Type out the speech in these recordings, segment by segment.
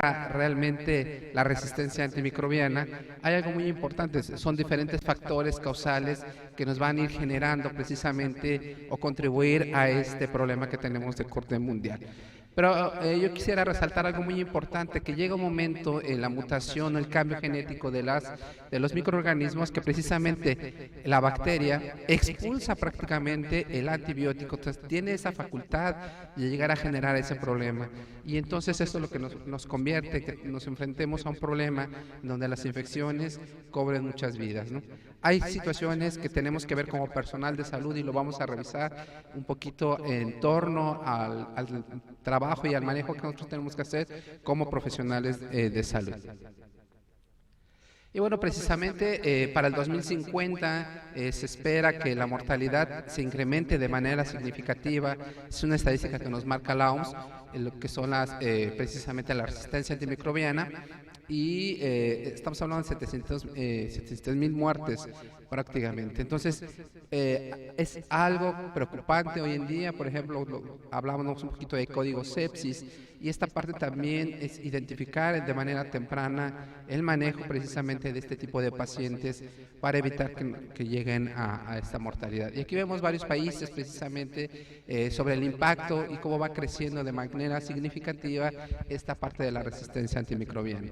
realmente la resistencia antimicrobiana, hay algo muy importante, son diferentes factores causales que nos van a ir generando precisamente o contribuir a este problema que tenemos de corte mundial. Pero yo quisiera resaltar algo muy importante, que llega un momento en la mutación o el cambio genético de los microorganismos que precisamente la bacteria expulsa prácticamente el antibiótico, entonces tiene esa facultad de llegar a generar ese problema. Y entonces esto es lo que nos convierte, que nos enfrentemos a un problema donde las infecciones cobren muchas vidas, ¿no? Hay situaciones que tenemos que ver como personal de salud y lo vamos a revisar un poquito en torno al trabajo y al manejo que nosotros tenemos que hacer como profesionales de salud. Y bueno, precisamente para el 2050 se espera que la mortalidad se incremente de manera significativa. Es una estadística que nos marca la OMS, lo que son precisamente la resistencia antimicrobiana. Y estamos hablando de 700,000 muertes prácticamente. Entonces, es algo preocupante hoy en día. Por ejemplo, hablábamos un poquito de código sepsis, y esta parte también es identificar de manera temprana el manejo precisamente de este tipo de pacientes para evitar que lleguen a esta mortalidad. Y aquí vemos varios países precisamente sobre el impacto y cómo va creciendo de manera significativa esta parte de la resistencia antimicrobiana.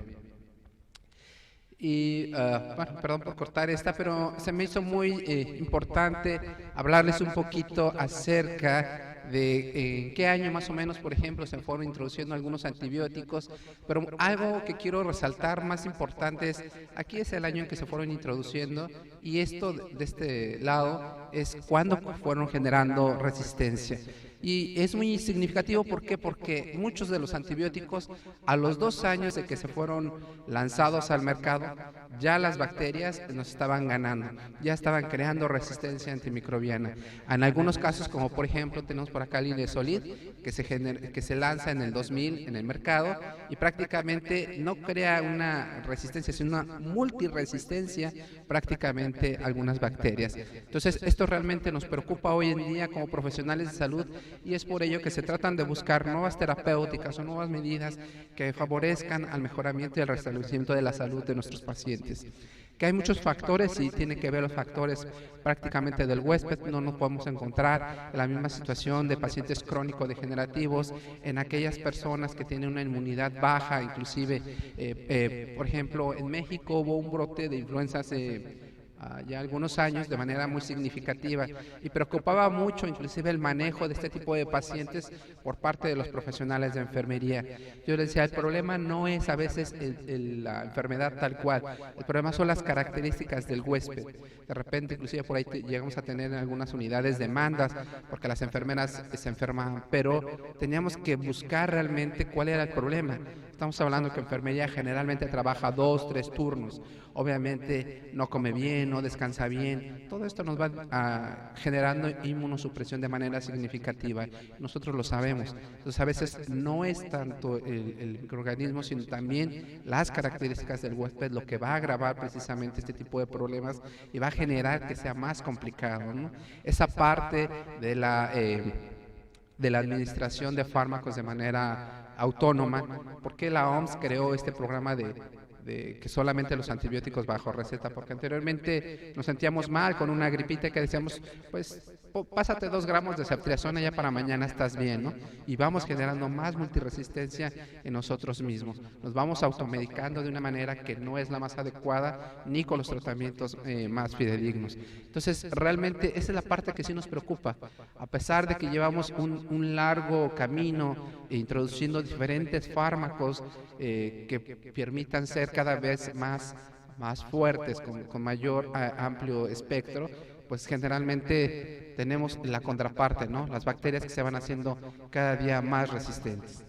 Y, bueno, perdón por cortar esta, pero se me hizo muy importante hablarles un poquito acerca de en qué año más o menos, por ejemplo, se fueron introduciendo algunos antibióticos, pero algo que quiero resaltar más importante es, aquí es el año en que se fueron introduciendo, y esto de este lado es cuando fueron generando resistencia. Y es muy significativo, ¿por qué? Porque muchos de los antibióticos, a los 2 años de que se fueron lanzados al mercado, ya las bacterias nos estaban ganando, ya estaban creando resistencia antimicrobiana. En algunos casos, como por ejemplo, tenemos por acá el Linezolid, que se lanza en el 2000 en el mercado, y prácticamente no crea una resistencia, sino una multiresistencia prácticamente a algunas bacterias. Entonces, esto realmente nos preocupa hoy en día como profesionales de salud, y es por ello que se tratan de buscar nuevas terapéuticas o nuevas medidas que favorezcan al mejoramiento y al restablecimiento de la salud de nuestros pacientes. Que hay muchos factores y tiene que ver los factores prácticamente del huésped. No nos podemos encontrar en la misma situación de pacientes crónico-degenerativos, en aquellas personas que tienen una inmunidad baja, inclusive, por ejemplo, en México hubo un brote de influenza hace ya algunos años de manera muy significativa, y preocupaba mucho inclusive el manejo de este tipo de pacientes por parte de los profesionales de enfermería. Yo les decía, el problema no es a veces la enfermedad tal cual, el problema son las características del huésped. De repente inclusive por ahí llegamos a tener en algunas unidades demandas porque las enfermeras se enfermaban, pero teníamos que buscar realmente cuál era el problema. Estamos hablando que enfermería generalmente trabaja 2, 3 turnos, obviamente no come bien, no descansa bien, todo esto nos va generando inmunosupresión de manera significativa, nosotros lo sabemos. Entonces a veces no es tanto el microorganismo, sino también las características del huésped lo que va a agravar precisamente este tipo de problemas y va a generar que sea más complicado, ¿no? Esa parte de la administración de fármacos de manera autónoma, porque la OMS creó este programa de que solamente los antibióticos bajo receta, porque anteriormente nos sentíamos mal con una gripita que decíamos, pues pásate 2 gramos de ceftriaxona, ya para mañana estás bien, ¿no? Y vamos generando más multiresistencia en nosotros mismos. Nos vamos automedicando de una manera que no es la más adecuada, ni con los tratamientos más fidedignos. Entonces, realmente esa es la parte que sí nos preocupa. A pesar de que llevamos un largo camino introduciendo diferentes fármacos que permitan ser cada vez más fuertes, con mayor amplio espectro, pues generalmente tenemos la contraparte, ¿no? Las bacterias que se van haciendo cada día más resistentes.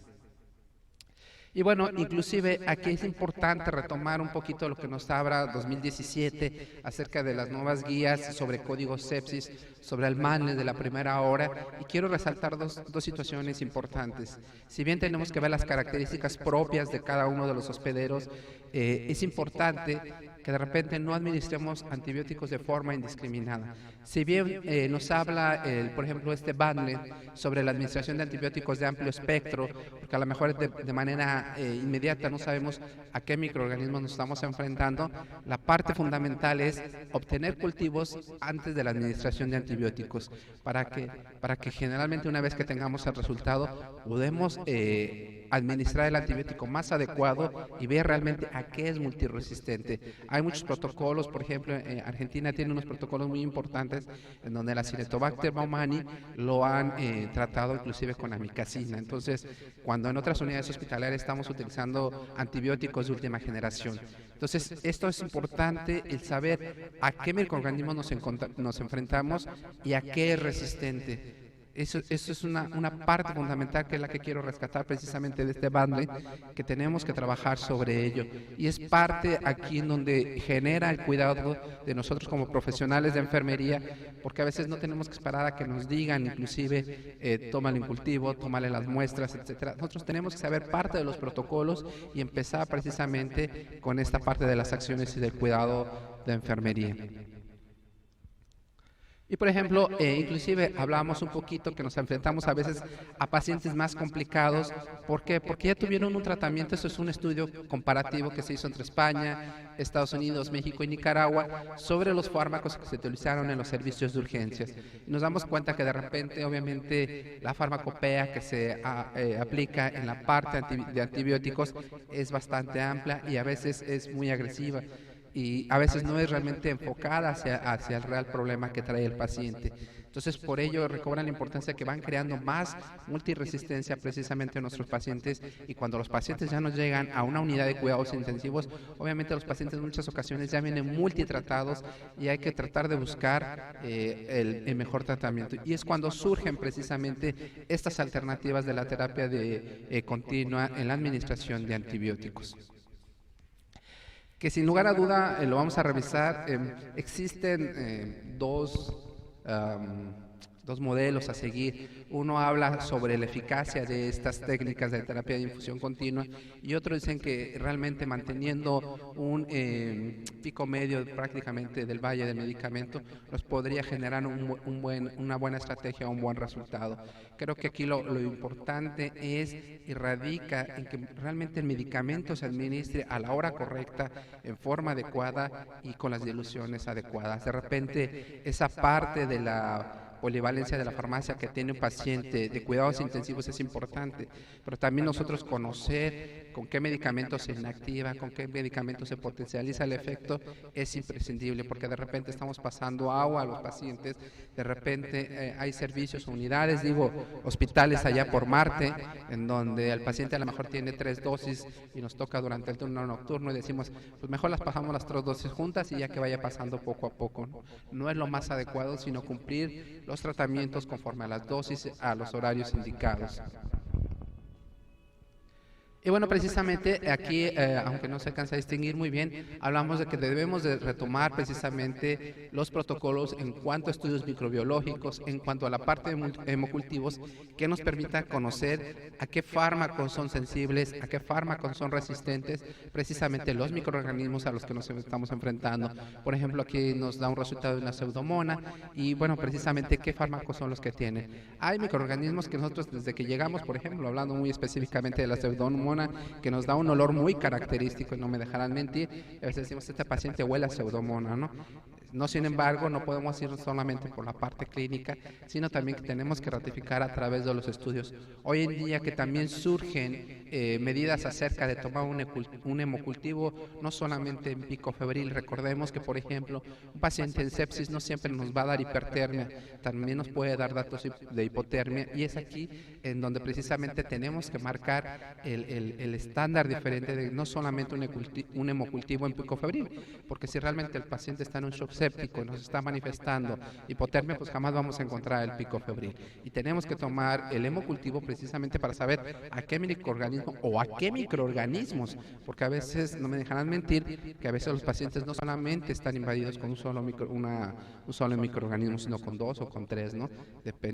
Y bueno, inclusive aquí es importante retomar un poquito lo que nos habla 2017 acerca de las nuevas guías sobre código sepsis, sobre el manejo de la primera hora, y quiero resaltar dos situaciones importantes. Si bien tenemos que ver las características propias de cada uno de los hospederos, es importante que de repente no administremos antibióticos de forma indiscriminada. Si bien nos habla, por ejemplo, este Bandle sobre la administración de antibióticos de amplio espectro, porque a lo mejor de manera inmediata no sabemos a qué microorganismos nos estamos enfrentando, la parte fundamental es obtener cultivos antes de la administración de antibióticos, para que generalmente una vez que tengamos el resultado, podemos administrar el antibiótico más adecuado y ver realmente a qué es multiresistente. Hay muchos protocolos, por ejemplo, Argentina tiene unos protocolos muy importantes en donde la Acinetobacter baumannii lo han tratado inclusive con amicacina. Entonces, cuando en otras unidades hospitalarias estamos utilizando antibióticos de última generación. Entonces, esto es importante, el saber a qué microorganismos nos enfrentamos y a qué es resistente. Eso es una parte fundamental que es la que quiero rescatar precisamente de este Bandle, que tenemos que trabajar sobre ello. Y es parte aquí en donde genera el cuidado de nosotros como profesionales de enfermería, porque a veces no tenemos que esperar a que nos digan, inclusive, tómale un cultivo, tómale las muestras, etcétera. Nosotros tenemos que saber parte de los protocolos y empezar precisamente con esta parte de las acciones y del cuidado de enfermería. Y por ejemplo, inclusive hablamos un poquito que nos enfrentamos a veces a pacientes más complicados. ¿Por qué? Porque ya tuvieron un tratamiento. Eso es un estudio comparativo que se hizo entre España, Estados Unidos, México y Nicaragua sobre los fármacos que se utilizaron en los servicios de urgencias. Y nos damos cuenta que de repente, obviamente, la farmacopea que se aplica en la parte de antibióticos es bastante amplia y a veces es muy agresiva. Y a veces no es realmente enfocada hacia el real problema que trae el paciente. Entonces, por ello recobran la importancia que van creando más multiresistencia precisamente en nuestros pacientes, y cuando los pacientes ya nos llegan a una unidad de cuidados intensivos, obviamente los pacientes en muchas ocasiones ya vienen multitratados y hay que tratar de buscar el mejor tratamiento. Y es cuando surgen precisamente estas alternativas de la terapia continua en la administración de antibióticos, que sin lugar a duda lo vamos a revisar. Existen dos modelos a seguir. Uno habla sobre la eficacia de estas técnicas de terapia de infusión continua y otros dicen que realmente manteniendo un pico medio prácticamente del valle del medicamento nos podría generar una buena estrategia, un buen resultado. Creo que aquí lo importante es y radica en que realmente el medicamento se administre a la hora correcta, en forma adecuada y con las diluciones adecuadas. De repente esa parte de la polivalencia de la farmacia que tiene un paciente de cuidados intensivos es importante, pero también nosotros conocer con qué medicamento se inactiva, con qué medicamento se potencializa el efecto es imprescindible, porque de repente estamos pasando agua a los pacientes, de repente hay servicios, unidades, hospitales allá por Marte, en donde el paciente a lo mejor tiene 3 dosis y nos toca durante el turno nocturno y decimos, pues mejor las pasamos las 3 dosis juntas y ya que vaya pasando poco a poco. No es lo más adecuado, sino cumplir los tratamientos conforme a las dosis, a los horarios indicados. Y bueno, precisamente aquí, aunque no se alcanza a distinguir muy bien, hablamos de que debemos de retomar precisamente los protocolos en cuanto a estudios microbiológicos, en cuanto a la parte de hemocultivos, que nos permita conocer a qué fármacos son sensibles, a qué fármacos son resistentes, precisamente los microorganismos a los que nos estamos enfrentando. Por ejemplo, aquí nos da un resultado de una pseudomona y bueno, precisamente qué fármacos son los que tienen. Hay microorganismos que nosotros desde que llegamos, por ejemplo, hablando muy específicamente de la pseudomona, que nos da un olor muy característico y no me dejarán mentir, y a veces decimos, este paciente huele a pseudomona, ¿no? No, sin embargo, no podemos ir solamente por la parte clínica, sino también que tenemos que ratificar a través de los estudios. Hoy en día que también surgen medidas acerca de tomar un hemocultivo, no solamente en pico febril. Recordemos que, por ejemplo, un paciente en sepsis no siempre nos va a dar hipertermia, también nos puede dar datos de hipotermia, y es aquí en donde precisamente tenemos que marcar el estándar diferente de no solamente un hemocultivo en pico febril, porque si realmente el paciente está en un shock séptico y nos está manifestando hipotermia, pues jamás vamos a encontrar el pico febril. Y tenemos que tomar el hemocultivo precisamente para saber a qué microorganismo o a qué microorganismos, porque a veces, no me dejarán mentir, que a veces los pacientes no solamente están invadidos con un solo microorganismo, sino con 2 o con 3, ¿no? Depende.